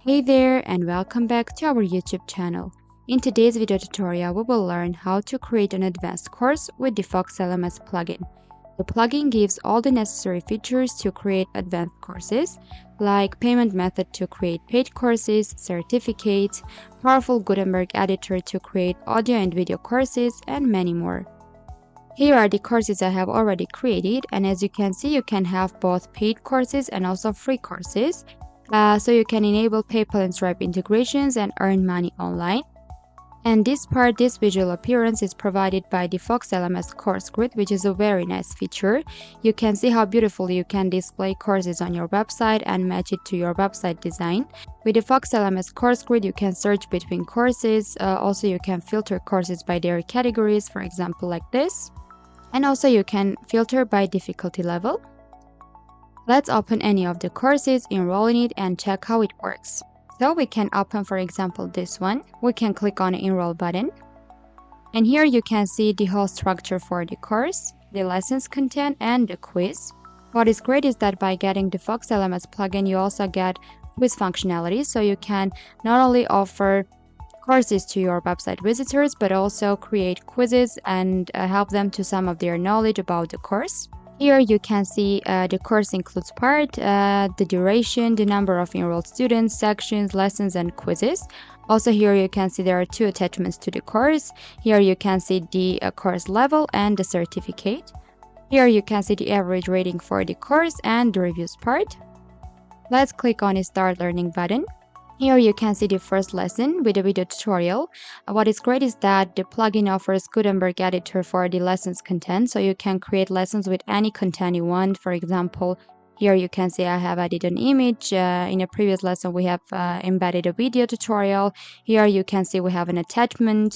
Hey there and welcome back to our YouTube channel. In today's video tutorial, we will learn how to create an advanced course with the Fox LMS plugin. The plugin gives all the necessary features to create advanced courses, like payment method to create paid courses, certificates, powerful Gutenberg editor to create audio and video courses, and many more. Here are the courses I have already created, and as you can see, you can have both paid courses and also free courses. So you can enable PayPal and Stripe integrations and earn money online. And this visual appearance is provided by the Fox LMS course grid, which is a very nice feature. You can see how beautifully you can display courses on your website and match it to your website design. With the Fox LMS course grid, you can search between courses. Also, you can filter courses by their categories, for example, like this. And also you can filter by difficulty level. Let's open any of the courses, enroll in it, and check how it works. So we can open, for example, this one. We can click on the enroll button. And here you can see the whole structure for the course, the lessons content, and the quiz. What is great is that by getting the Fox LMS plugin, you also get quiz functionality. So you can not only offer courses to your website visitors, but also create quizzes and help them to sum up their knowledge about the course. Here you can see the course includes part, the duration, the number of enrolled students, sections, lessons, and quizzes. Also here you can see there are two attachments to the course. Here you can see the course level and the certificate. Here you can see the average rating for the course and the reviews part. Let's click on the Start Learning button. Here you can see the first lesson with a video tutorial. What is great is that the plugin offers Gutenberg editor for the lessons content, so you can create lessons with any content you want. For example, here you can see I have added an image. In a previous lesson, we have embedded a video tutorial. Here you can see we have an attachment.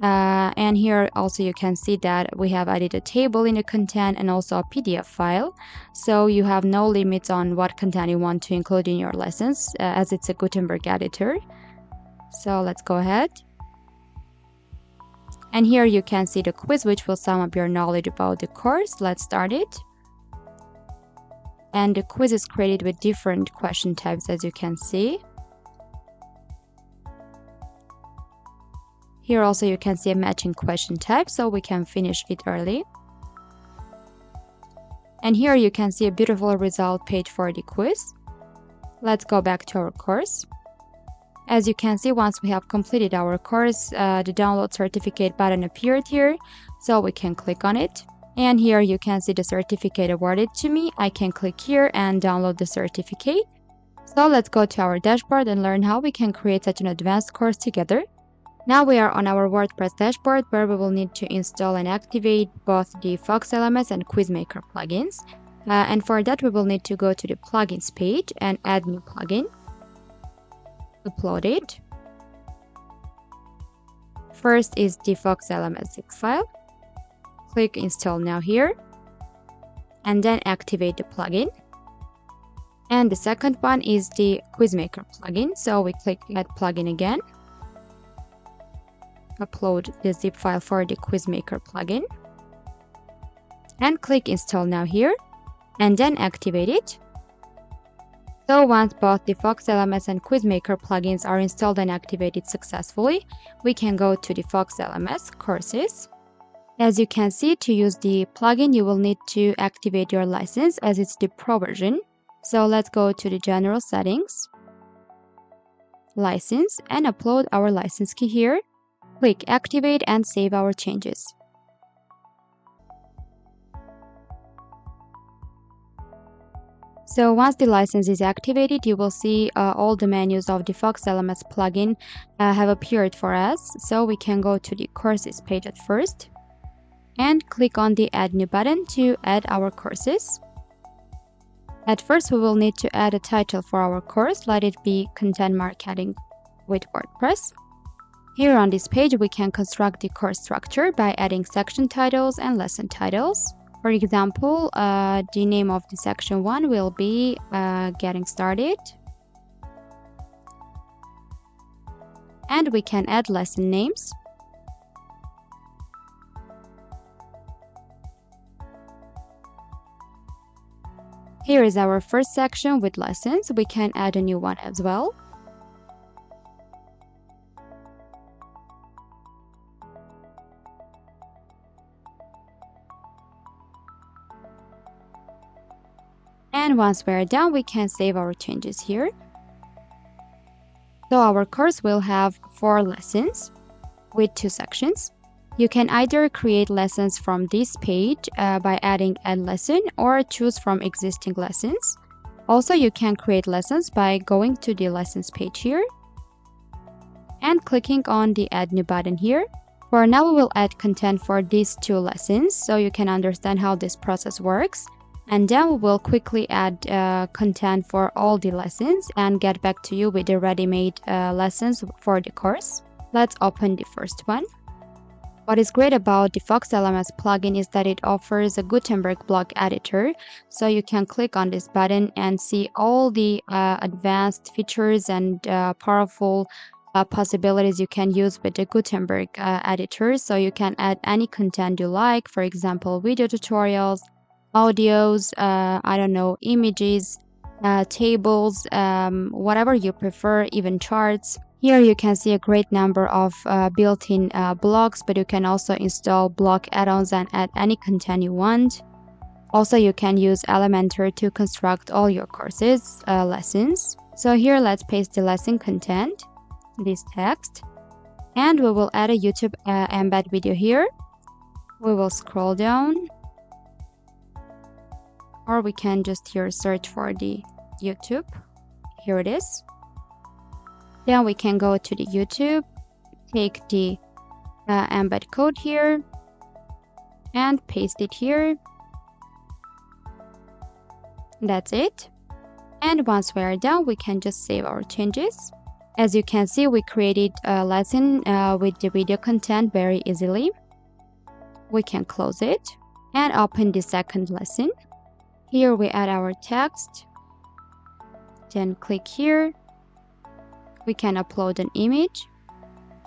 And here also you can see that we have added a table in the content and also a PDF file. So you have no limits on what content you want to include in your lessons as it's a Gutenberg editor. So let's go ahead. And here you can see the quiz, which will sum up your knowledge about the course. Let's start it. And the quiz is created with different question types, as you can see. Here also you can see a matching question type, so we can finish it early. And here you can see a beautiful result page for the quiz. Let's go back to our course. As you can see, once we have completed our course, the download certificate button appeared here, so we can click on it. And here you can see the certificate awarded to me. I can click here and download the certificate. So let's go to our dashboard and learn how we can create such an advanced course together. Now we are on our WordPress dashboard where we will need to install and activate both the Fox LMS and QuizMaker plugins. And for that we will need to go to the plugins page and add new plugin. Upload it. First is the Fox LMS zip file. Click install now here. And then activate the plugin. And the second one is the QuizMaker plugin. So we click add plugin again. Upload the zip file for the QuizMaker plugin and click install now here and then activate it. So once both the Fox LMS and QuizMaker plugins are installed and activated successfully, we can go to the Fox LMS courses. As you can see, to use the plugin you will need to activate your license as it's the pro version. So let's go to the general settings, license, and upload our license key here. Click activate and save our changes. So once the license is activated, you will see all the menus of the Fox LMS plugin have appeared for us. So we can go to the courses page at first and click on the add new button to add our courses. At first we will need to add a title for our course. Let it be content marketing with WordPress. Here on this page, we can construct the course structure by adding section titles and lesson titles. For example, the name of the section 1 will be Getting Started. And we can add lesson names. Here is our first section with lessons. We can add a new one as well. And once we're done, we can save our changes here. So our course will have 4 lessons with 2 sections. You can either create lessons from this page by adding add lesson or choose from existing lessons. Also, you can create lessons by going to the lessons page here and clicking on the add new button here. For now, we will add content for these 2 lessons so you can understand how this process works. And then we will quickly add content for all the lessons and get back to you with the ready-made lessons for the course. Let's open the first one. What is great about the Fox LMS plugin is that it offers a Gutenberg block editor. So you can click on this button and see all the advanced features and powerful possibilities you can use with the Gutenberg editor. So you can add any content you like, for example, video tutorials, audios, images, tables, whatever you prefer, even charts. Here you can see a great number of built-in blocks, but you can also install block add-ons and add any content you want. Also, you can use Elementor to construct all your courses, lessons. So here, let's paste the lesson content, this text, and we will add a YouTube embed video here. We will scroll down, or we can just here search for the YouTube. Here it is. Then we can go to the YouTube, take the embed code here, and paste it here. That's it. And once we are done, we can just save our changes. As you can see, we created a lesson with the video content very easily. We can close it and open the second lesson. Here we add our text. Then click here. We can upload an image.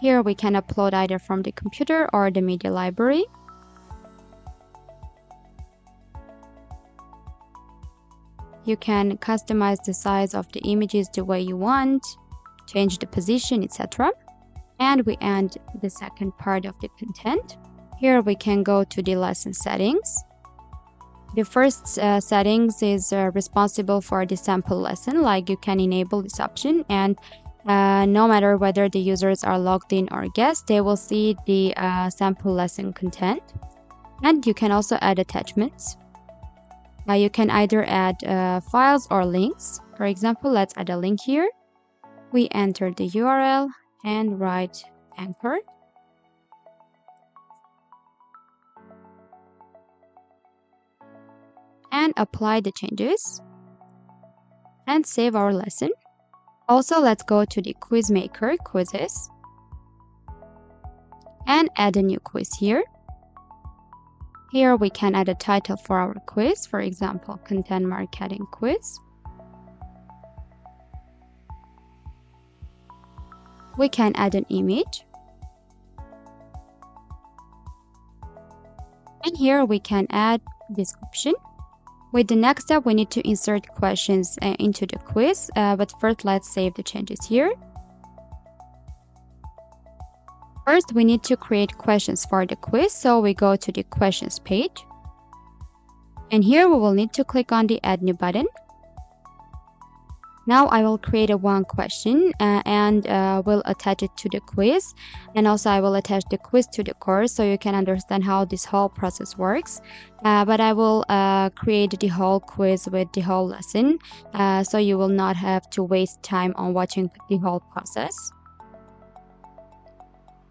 Here we can upload either from the computer or the media library. You can customize the size of the images the way you want, change the position, etc. And we end the second part of the content. Here we can go to the lesson settings. The first settings is responsible for the sample lesson, like you can enable this option, and no matter whether the users are logged in or guests, they will see the sample lesson content. And you can also add attachments. You can either add files or links. For example, let's add a link here. We enter the URL and write anchor. And apply the changes. And save our lesson. Also, let's go to the quiz maker, quizzes, and add a new quiz here. Here we can add a title for our quiz, for example, content marketing quiz. We can add an image. And here we can add description. With the next step, we need to insert questions into the quiz, but first let's save the changes here. First, we need to create questions for the quiz, so we go to the questions page. And here we will need to click on the add new button. Now I will create a one question and will attach it to the quiz. And also I will attach the quiz to the course so you can understand how this whole process works. But I will create the whole quiz with the whole lesson so you will not have to waste time on watching the whole process.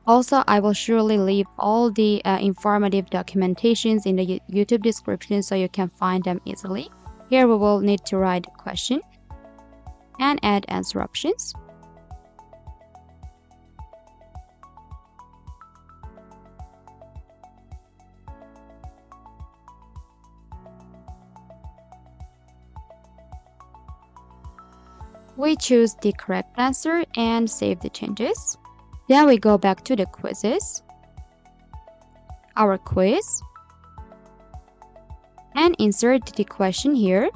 Also, I will surely leave all the informative documentations in the YouTube description so you can find them easily. Here we will need to write a question and add answer options. We choose the correct answer and save the changes. Then we go back to the quizzes, our quiz, and insert the question here.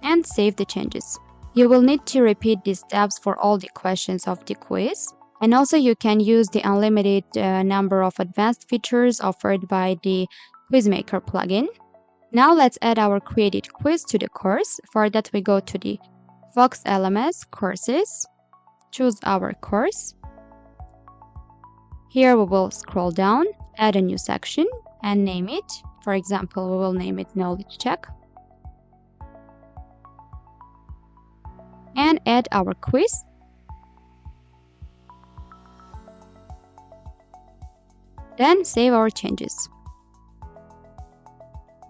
And save the changes. You will need to repeat these steps for all the questions of the quiz. And also you can use the unlimited number of advanced features offered by the Quizmaker plugin. Now let's add our created quiz to the course. For that, we go to the Fox LMS courses, choose our course. Here we will scroll down, add a new section and name it. For example, we will name it Knowledge Check. And add our quiz. Then save our changes.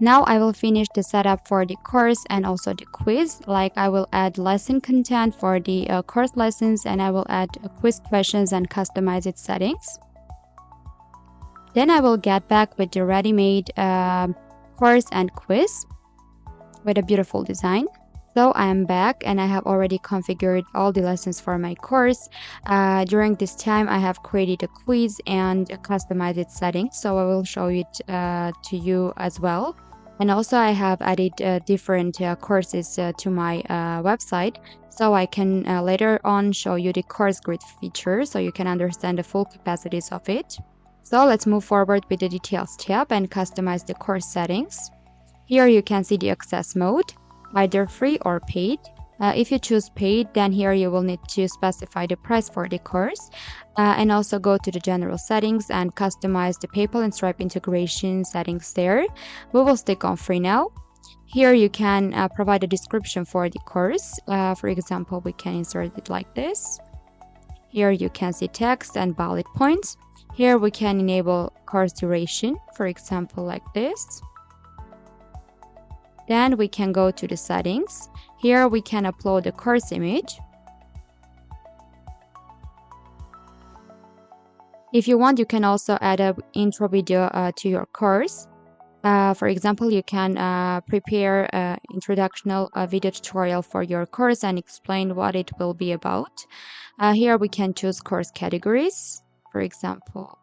Now I will finish the setup for the course and also the quiz. Like I will add lesson content for the course lessons, and I will add quiz questions and customize its settings. Then I will get back with the ready-made course and quiz with a beautiful design. So I am back and I have already configured all the lessons for my course. During this time, I have created a quiz and customized its settings. So I will show it to you as well. And also I have added different courses to my website. So I can later on show you the course grid feature so you can understand the full capacities of it. So let's move forward with the details tab and customize the course settings. Here you can see the access mode, either free or paid. If you choose paid, then here you will need to specify the price for the course and also go to the general settings and customize the PayPal and Stripe integration settings there. We will stick on free now. Here you can provide a description for the course. For example, we can insert it like this. Here you can see text and bullet points. Here we can enable course duration, for example, like this. Then we can go to the settings. Here we can upload a course image. If you want, you can also add an intro video to your course. For example, you can prepare an introductional video tutorial for your course and explain what it will be about. Here we can choose course categories. For example,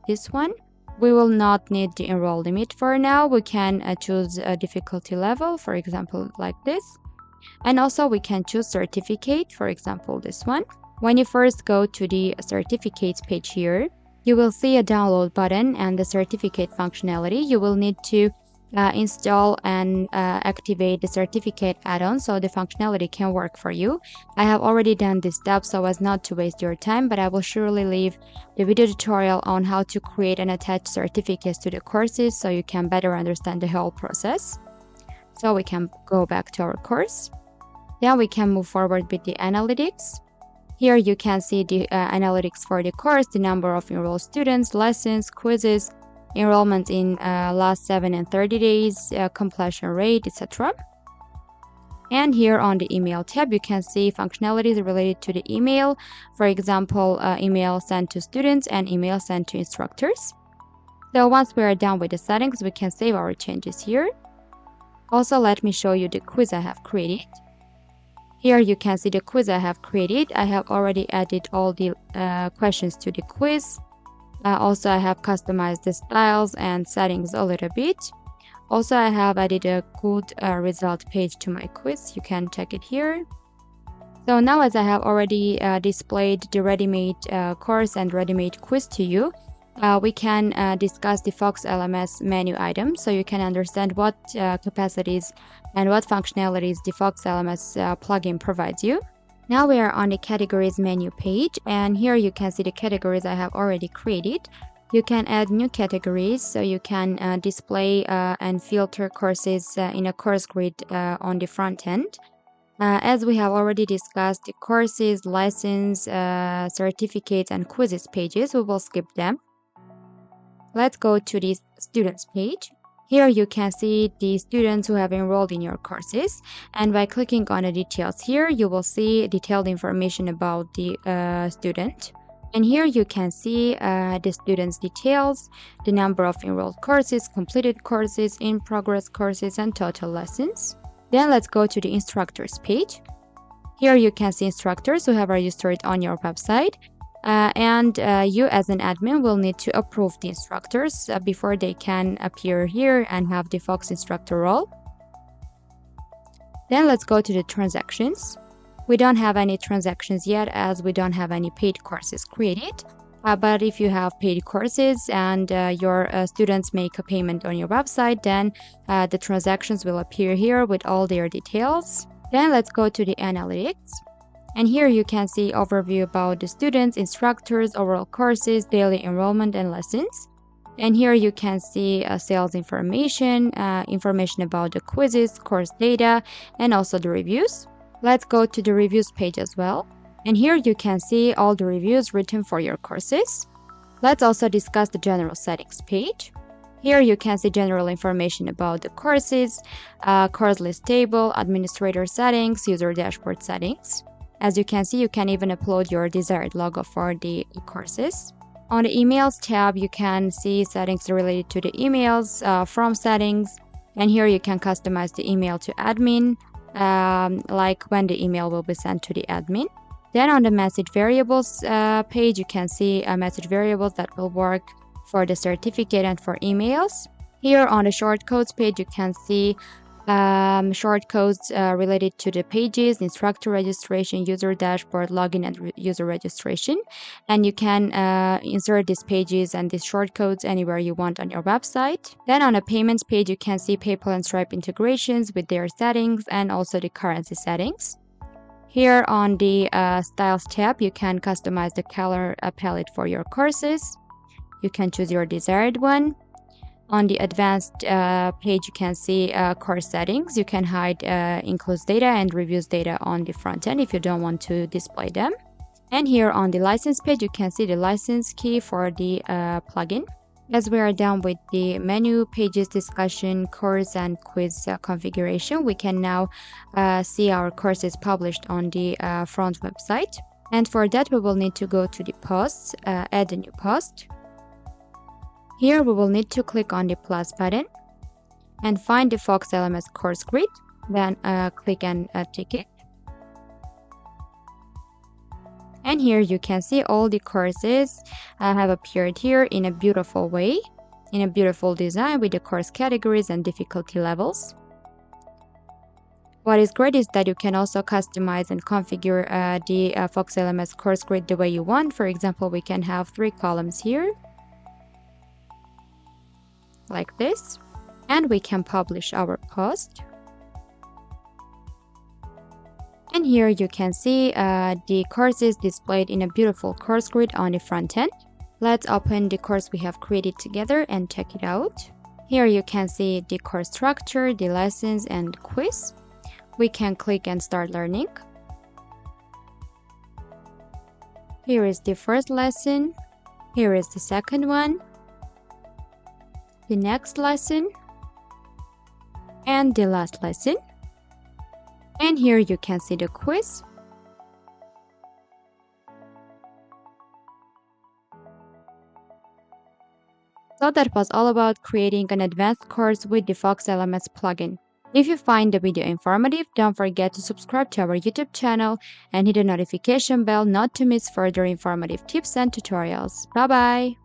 this one. We will not need the enroll limit for now. We can choose a difficulty level, for example, like this. And also we can choose certificate, for example, this one. When you first go to the certificates page here, you will see a download button and the certificate functionality. You will need to install and activate the certificate add-on so the functionality can work for you. I have already done this step so as not to waste your time, but I will surely leave the video tutorial on how to create and attach certificates to the courses so you can better understand the whole process. So we can go back to our course. Then we can move forward with the analytics. Here you can see the analytics for the course, the number of enrolled students, lessons, quizzes, enrollment in last 7 and 30 days, completion rate, etc. And here on the email tab, you can see functionalities related to the email. For example, email sent to students and email sent to instructors. So once we are done with the settings, we can save our changes here. Also, let me show you the quiz I have created. Here you can see the quiz I have created. I have already added all the questions to the quiz. Also, I have customized the styles and settings a little bit. Also, I have added a good result page to my quiz. You can check it here. So now, as I have already displayed the ready-made course and ready-made quiz to you, we can discuss the Fox LMS menu items so you can understand what capacities and what functionalities the Fox LMS plugin provides you. Now we are on the categories menu page, and here you can see the categories I have already created. You can add new categories, so you can display and filter courses in a course grid on the front end. As we have already discussed the courses, lessons, certificates, and quizzes pages, we will skip them. Let's go to the students page. Here you can see the students who have enrolled in your courses, and by clicking on the details here, you will see detailed information about the student. And here you can see the students' details, the number of enrolled courses, completed courses, in-progress courses, and total lessons. Then let's go to the instructors page. Here you can see instructors who have registered on your website. And you as an admin will need to approve the instructors before they can appear here and have the Fox instructor role. Then let's go to the transactions. We don't have any transactions yet as we don't have any paid courses created. But if you have paid courses and your students make a payment on your website, then the transactions will appear here with all their details. Then let's go to the analytics. And here you can see overview about the students, instructors, overall courses, daily enrollment, and lessons. And here you can see sales information, information about the quizzes, course data, and also the reviews. Let's go to the reviews page as well. And here you can see all the reviews written for your courses. Let's also discuss the general settings page. Here you can see general information about the courses, course list table, administrator settings, user dashboard settings. As you can see, you can even upload your desired logo for the courses. On the emails tab, you can see settings related to the emails from settings. And here you can customize the email to admin, like when the email will be sent to the admin. Then on the message variables page, you can see message variables that will work for the certificate and for emails. Here on the shortcodes page, you can see shortcodes related to the pages, instructor registration, user dashboard, login, and user registration. And you can insert these pages and these shortcodes anywhere you want on your website. Then on the payments page, you can see PayPal and Stripe integrations with their settings and also the currency settings. Here on the Styles tab, you can customize the color palette for your courses. You can choose your desired one. On the advanced page, you can see course settings. You can hide includes data and reviews data on the front end if you don't want to display them. And here on the license page, you can see the license key for the plugin. As we are done with the menu, pages, discussion, course, and quiz configuration, we can now see our courses published on the front website. And for that, we will need to go to the posts, add a new post. Here, we will need to click on the plus button and find the Fox LMS course grid. Then click and tick it. And here you can see all the courses have appeared here in a beautiful way, in a beautiful design with the course categories and difficulty levels. What is great is that you can also customize and configure the Fox LMS course grid the way you want. For example, we can have 3 columns here, like this, and we can publish our post. And here you can see the courses displayed in a beautiful course grid on the front end. Let's open the course we have created together and check it out. Here you can see the course structure, the lessons, and quiz. We can click and start learning. Here is the first lesson. Here is the second one, the next lesson, and the last lesson. And here you can see the quiz. So that was all about creating an advanced course with the Fox LMS plugin. If you find the video informative, don't forget to subscribe to our YouTube channel and hit the notification bell not to miss further informative tips and tutorials. Bye bye!